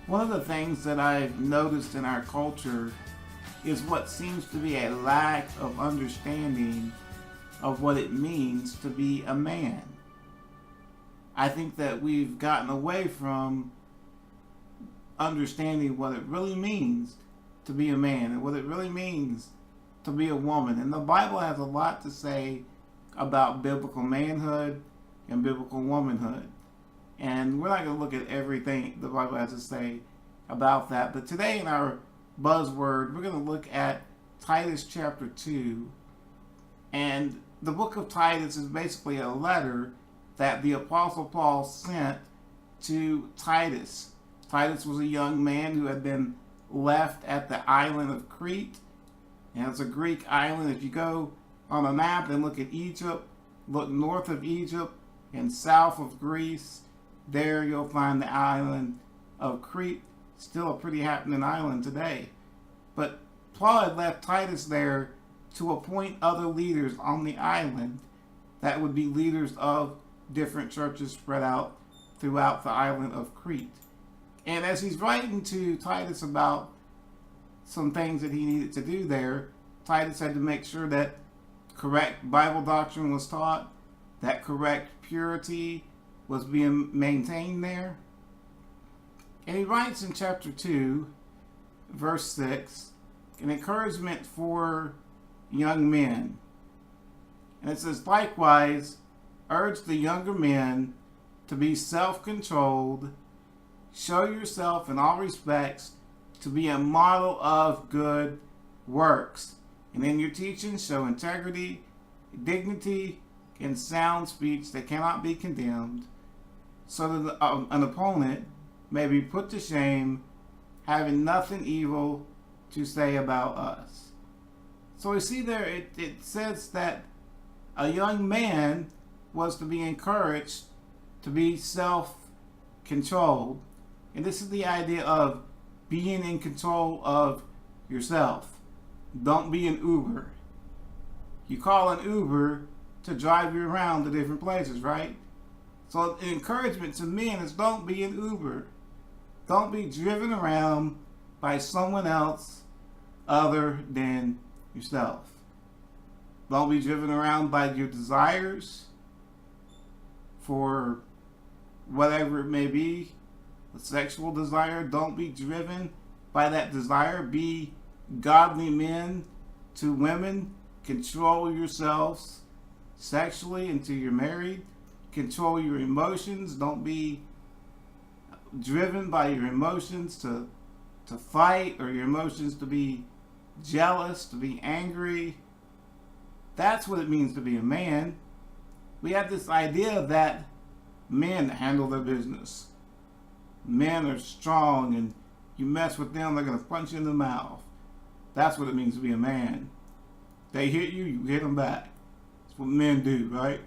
One of the things that I've noticed in our culture is what seems to be a lack of understanding of what it means to be a man. I think that we've gotten away from understanding what it really means to be a man and what it really means to be a woman. And the Bible has a lot to say about biblical manhood and biblical womanhood. And we're not going to look at everything the Bible has to say about that. But today in our buzzword, we're going to look at Titus chapter 2. And the book of Titus is basically a letter that the Apostle Paul sent to Titus. Titus was a young man who had been left at the island of Cret. And it's a Greek island. If you go on a map and look at Egypt, look north of Egypt and south of Greece, there you'll find the island of Cret. Still a pretty happening island today. But Paul had left Titus there to appoint other leaders on the island that would be leaders of different churches spread out throughout the island of Crete. And as he's writing to Titus about some things that he needed to do there, Titus had to make sure that correct Bible doctrine was taught, that correct purity was being maintained there. And he writes in chapter 2, verse 6, an encouragement for young men. And it says, likewise, urge the younger men to be self-controlled, show yourself in all respects to be a model of good works. And in your teaching, show integrity, dignity, and sound speech that cannot be condemned, so that an opponent may be put to shame, having nothing evil to say about us. So we see there, it says that a young man was to be encouraged to be self-controlled. And this is the idea of being in control of yourself. Don't be an Uber. You call an Uber to drive you around to different places, right? So the encouragement to men is don't be an Uber. Don't be driven around by someone else other than yourself. Don't be driven around by your desires for whatever it may be, a sexual desire. Don't be driven by that desire. Be godly men to women. Control yourselves sexually until you're married. Control your emotions. Don't be driven by your emotions to fight, or your emotions to be jealous, to be angry. That's what it means to be a man. We have this idea that men handle their business. Men are strong, and you mess with them, they're going to punch you in the mouth. That's what it means to be a man. They hit you, you hit them back. That's what men do, right?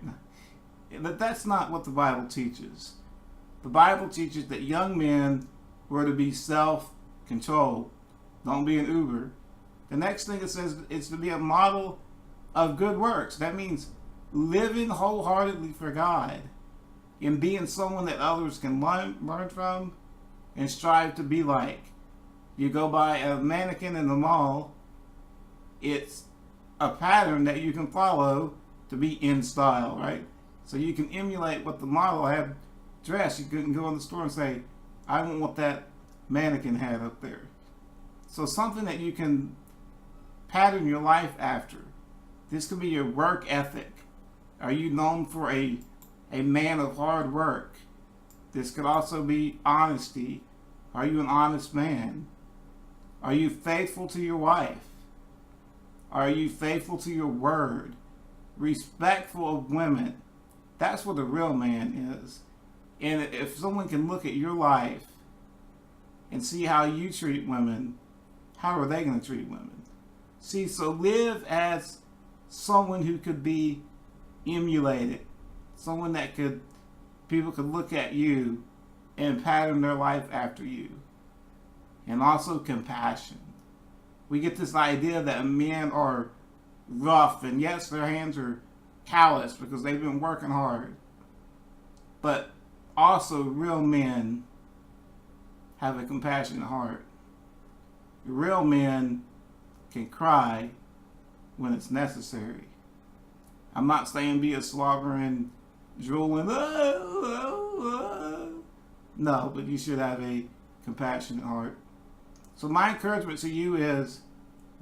But that's not what the Bible teaches. The Bible teaches that young men were to be self-controlled. Don't be an Uber. The next thing it says is to be a model of good works. That means living wholeheartedly for God and being someone that others can learn from and strive to be like. You go by a mannequin in the mall, it's a pattern that you can follow to be in style, right? So you can emulate what the model had dressed. You couldn't go in the store and say, I want what that mannequin had up there. So something that you can pattern your life after. This could be your work ethic. Are you known for a man of hard work? This could also be honesty. Are you an honest man? Are you faithful to your wife? Are you faithful to your word? Respectful of women? That's what a real man is. And if someone can look at your life and see how you treat women, how are they going to treat women? See, so live as someone who could be emulated. Someone that people could look at you and pattern their life after you. And also compassion. We get this idea that men are rough, and yes, their hands are calloused because they've been working hard. But also real men have a compassionate heart. Real men can cry when it's necessary. I'm not saying be a slobbering, drooling, no, but you should have a compassionate heart. So my encouragement to you is,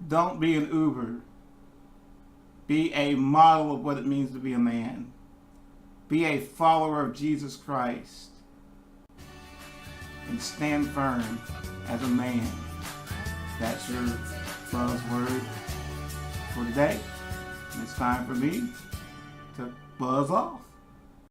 don't be an Uber. Be a model of what it means to be a man. Be a follower of Jesus Christ. And stand firm as a man. That's your buzzword for today. And it's time for me to buzz off.